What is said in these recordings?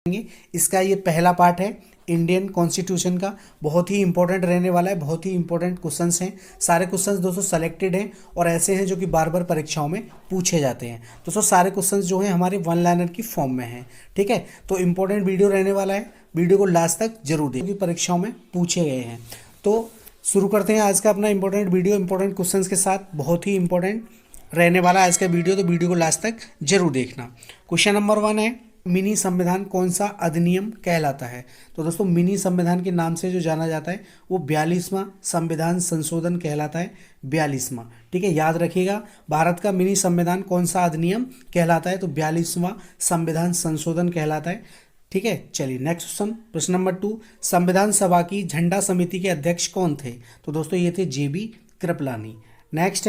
इसका ये पहला पार्ट है इंडियन कॉन्स्टिट्यूशन का, बहुत ही इंपॉर्टेंट रहने वाला है, बहुत ही इंपॉर्टेंट क्वेश्चंस हैं। सारे क्वेश्चंस दोस्तों सेलेक्टेड हैं और ऐसे हैं जो कि बार बार परीक्षाओं में पूछे जाते हैं। दोस्तों सारे क्वेश्चंस जो हैं हमारे वन लाइनर की फॉर्म में हैं, ठीक है। तो इंपॉर्टेंट वीडियो रहने वाला है, वीडियो को लास्ट तक जरूर देखें, परीक्षाओं में पूछे गए हैं। तो शुरू करते हैं आज का अपना इंपॉर्टेंट वीडियो इंपॉर्टेंट क्वेश्चंस के साथ। बहुत ही इंपॉर्टेंट रहने वाला है आज का वीडियो, तो वीडियो को लास्ट तक जरूर देखना। क्वेश्चन नंबर 1 है, मिनी संविधान कौन सा अधिनियम कहलाता है? तो दोस्तों मिनी संविधान के नाम से जो जाना जाता है वो 42वां संविधान संशोधन कहलाता है, 42वां, ठीक है। याद रखिएगा, भारत का मिनी संविधान कौन सा अधिनियम कहलाता है? तो 42वां संविधान संशोधन कहलाता है, ठीक है। चलिए नेक्स्ट क्वेश्चन, प्रश्न नंबर 2, संविधान सभा की झंडा समिति के अध्यक्ष कौन थे? तो दोस्तों ये थे JB कृपलानी। नेक्स्ट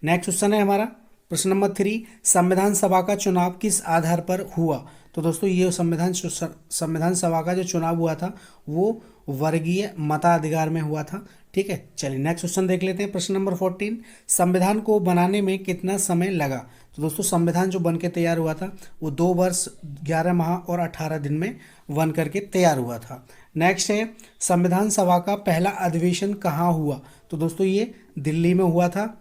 क्वेश्चन है हमारा प्रश्न नंबर 3, संविधान सभा का चुनाव किस आधार पर हुआ? तो दोस्तों ये संविधान सभा का जो चुनाव हुआ था वो वर्गीय मताधिकार में हुआ था, ठीक है। चलिए नेक्स्ट क्वेश्चन देख लेते हैं, प्रश्न नंबर 14, संविधान को बनाने में कितना समय लगा? तो दोस्तों संविधान जो बन के तैयार हुआ था वो 2 वर्ष 11 माह और 18 दिन में बन करके तैयार हुआ था। नेक्स्ट है, संविधान सभा का पहला अधिवेशन कहाँ हुआ? तो दोस्तों ये दिल्ली में हुआ था।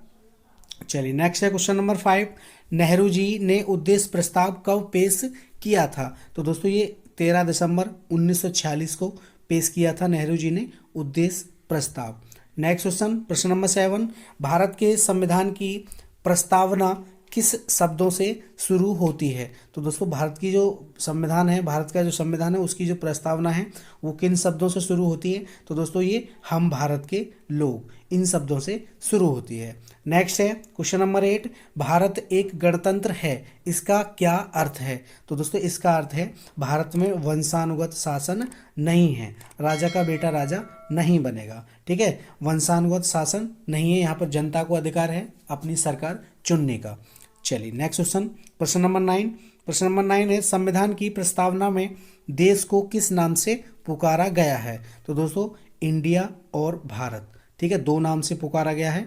चलिए नेक्स्ट है क्वेश्चन नंबर 5, नेहरू जी ने उद्देश्य प्रस्ताव कब पेश किया था? तो दोस्तों ये 13 दिसंबर 1946 को पेश किया था नेहरू जी ने उद्देश्य प्रस्ताव। नेक्स्ट क्वेश्चन, प्रश्न नंबर 7, भारत के संविधान की प्रस्तावना किस शब्दों से शुरू होती है? तो दोस्तों भारत की जो संविधान है, भारत का जो संविधान है उसकी जो प्रस्तावना है वो किन शब्दों से शुरू होती है? तो दोस्तों ये हम भारत के लोग, इन शब्दों से शुरू होती है। नेक्स्ट है क्वेश्चन नंबर 8, भारत एक गणतंत्र है, इसका क्या अर्थ है? तो दोस्तों इसका अर्थ है भारत में वंशानुगत शासन नहीं है, राजा का बेटा राजा नहीं बनेगा, ठीक है। वंशानुगत शासन नहीं है, यहाँ पर जनता को अधिकार है अपनी सरकार चुनने का। चलिए नेक्स्ट क्वेश्चन, प्रश्न नंबर 9, प्रश्न नंबर 9 है, संविधान की प्रस्तावना में देश को किस नाम से पुकारा गया है? तो दोस्तों इंडिया और भारत, ठीक है, 2 नाम से पुकारा गया है,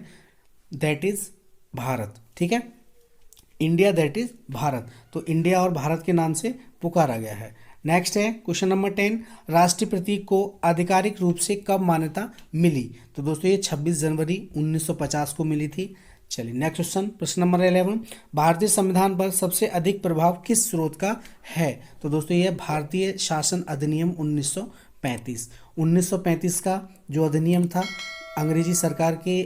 दैट इज भारत, ठीक है, इंडिया दैट इज भारत, तो इंडिया और भारत के नाम से पुकारा गया है। नेक्स्ट है क्वेश्चन नंबर 10, राष्ट्रीय प्रतीक को आधिकारिक रूप से कब मान्यता मिली? तो दोस्तों ये 26 जनवरी 1950 को मिली थी। चलिए नेक्स्ट क्वेश्चन, प्रश्न नंबर 11, भारतीय संविधान पर सबसे अधिक प्रभाव किस स्रोत का है? तो दोस्तों यह भारतीय शासन अधिनियम 1935, 1935 का जो अधिनियम था अंग्रेजी सरकार के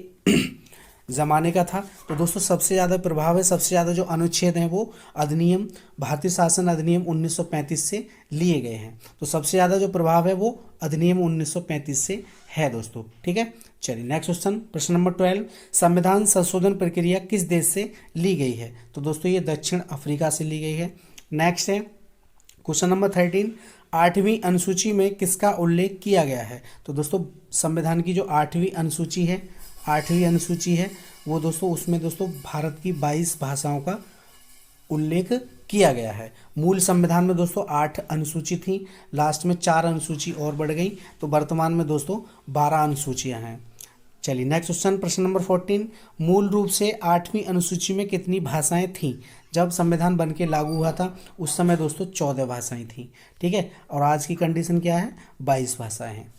ज़माने का था। तो दोस्तों सबसे ज़्यादा प्रभाव है, सबसे ज़्यादा जो अनुच्छेद हैं वो अधिनियम भारतीय शासन अधिनियम 1935 से लिए गए हैं। तो सबसे ज़्यादा जो प्रभाव है वो अधिनियम 1935 से है दोस्तों, ठीक है। चलिए नेक्स्ट क्वेश्चन, प्रश्न नंबर 12, संविधान संशोधन प्रक्रिया किस देश से ली गई है? तो दोस्तों ये दक्षिण अफ्रीका से ली गई है। नेक्स्ट है क्वेश्चन नंबर 13, 8वीं अनुसूची में किसका उल्लेख किया गया है? तो दोस्तों संविधान की जो 8वीं अनुसूची है, 8वीं अनुसूची है वो दोस्तों उसमें दोस्तों भारत की 22 भाषाओं का उल्लेख किया गया है। मूल संविधान में दोस्तों 8 अनुसूची थी, लास्ट में 4 अनुसूची और बढ़ गई, तो वर्तमान में दोस्तों 12 अनुसूचियां हैं। चलिए नेक्स्ट क्वेश्चन, प्रश्न नंबर 14, मूल रूप से 8वीं अनुसूची में कितनी भाषाएं थीं? जब संविधान बन के लागू हुआ था उस समय दोस्तों 14 भाषाएं थीं, ठीक है, और आज की कंडीशन क्या है? 22 भाषाएं हैं।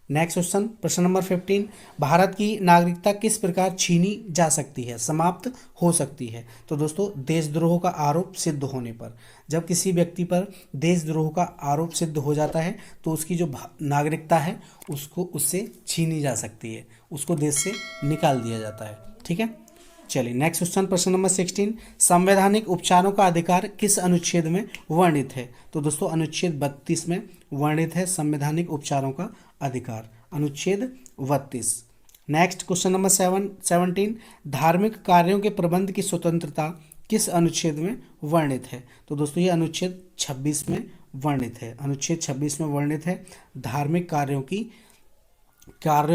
नेक्स्ट क्वेश्चन, प्रश्न नंबर 15, भारत की नागरिकता किस प्रकार छीनी जा सकती है, समाप्त हो सकती है? तो दोस्तों देशद्रोह का आरोप सिद्ध होने पर, जब किसी व्यक्ति पर देशद्रोह का आरोप सिद्ध हो जाता है तो उसकी जो नागरिकता है उसको उससे छीनी जा सकती है, उसको देश से निकाल दिया जाता है, ठीक है। चलिए नेक्स्ट क्वेश्चन, प्रश्न नंबर 16, संवैधानिक उपचारों का अधिकार किस अनुच्छेद में वर्णित है? तो दोस्तों अनुच्छेद 32 में वर्णित है संवैधानिक उपचारों का अधिकार, अनुच्छेद 32। नेक्स्ट क्वेश्चन नंबर 17, धार्मिक कार्यों के प्रबंध की स्वतंत्रता किस अनुच्छेद में वर्णित है? तो दोस्तों ये अनुच्छेद 26 में वर्णित है, अनुच्छेद 26 में वर्णित है धार्मिक कार्यों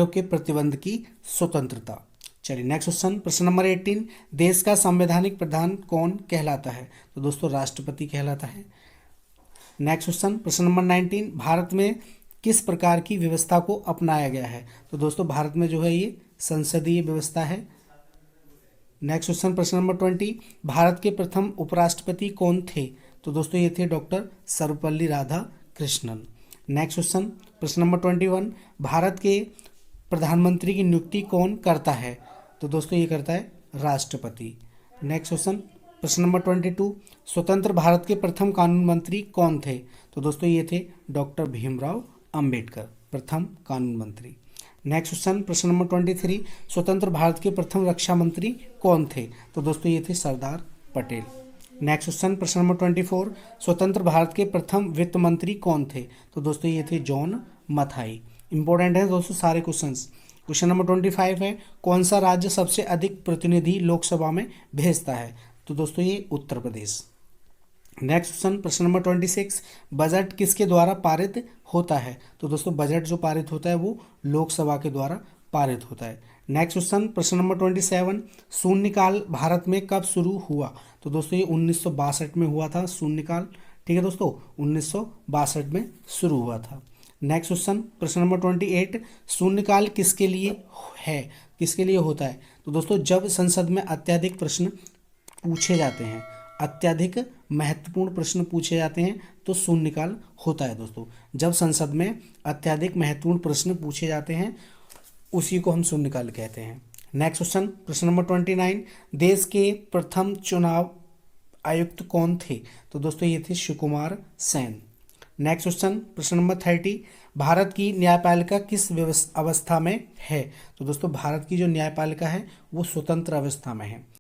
के प्रतिबंध की स्वतंत्रता। चलिए नेक्स्ट क्वेश्चन, प्रश्न नंबर 18, देश का संवैधानिक प्रधान कौन कहलाता है? तो दोस्तों राष्ट्रपति कहलाता है। नेक्स्ट क्वेश्चन, प्रश्न नंबर 19, भारत में किस प्रकार की व्यवस्था को अपनाया गया है? तो दोस्तों भारत में जो है ये संसदीय व्यवस्था है, नेक्स्ट क्वेश्चन प्रश्न नंबर 20, भारत के प्रथम उपराष्ट्रपति कौन थे? तो दोस्तों ये थे doctor Sarvepalli Radhakrishnan. Next question प्रश्न नंबर 21, भारत के प्रधानमंत्री की नियुक्ति कौन करता है? तो दोस्तों ये करता है राष्ट्रपति। नेक्स्ट क्वेश्चन प्रश्न नंबर 22, स्वतंत्र भारत के प्रथम कानून मंत्री कौन थे? तो दोस्तों ये थे डॉक्टर भीमराव अंबेडकर, प्रथम कानून मंत्री। नेक्स्ट क्वेश्चन प्रश्न नंबर 23, स्वतंत्र भारत के प्रथम रक्षा मंत्री कौन थे? तो दोस्तों ये थे सरदार पटेल। नेक्स्ट क्वेश्चन प्रश्न नंबर 24, स्वतंत्र भारत के प्रथम वित्त मंत्री कौन थे? तो दोस्तों ये थे जॉन मथाई। इंपॉर्टेंट है दोस्तों सारे क्वेश्चंस। क्वेश्चन नंबर 25 है, कौन सा राज्य सबसे अधिक प्रतिनिधि लोकसभा में भेजता है? तो दोस्तों ये उत्तर प्रदेश। नेक्स्ट क्वेश्चन प्रश्न नंबर 26, बजट किसके द्वारा पारित होता है? तो दोस्तों बजट जो पारित होता है वो लोकसभा के द्वारा पारित होता है। नेक्स्ट क्वेश्चन प्रश्न नंबर 27, शून्यकाल भारत में कब शुरू हुआ? तो दोस्तों ये 1962 में हुआ था शून्यकाल। ठीक है दोस्तों, 1962 में शुरू हुआ था। नेक्स्ट क्वेश्चन प्रश्न नंबर 28, शून्यकाल किसके लिए है, किसके लिए होता है? तो दोस्तों जब संसद में अत्यधिक प्रश्न पूछे जाते हैं, अत्यधिक महत्वपूर्ण प्रश्न पूछे जाते हैं तो शून्यकाल होता है दोस्तों। जब संसद में अत्यधिक महत्वपूर्ण प्रश्न पूछे जाते हैं उसी को हम शून्यकाल कहते हैं। नेक्स्ट क्वेश्चन प्रश्न नंबर 29, देश के प्रथम चुनाव आयुक्त कौन थे? तो दोस्तों ये थे सुकुमार सेन। नेक्स्ट क्वेश्चन प्रश्न नंबर 30, भारत की न्यायपालिका किस अवस्था में है? तो दोस्तों भारत की जो न्यायपालिका है वो स्वतंत्र अवस्था में है।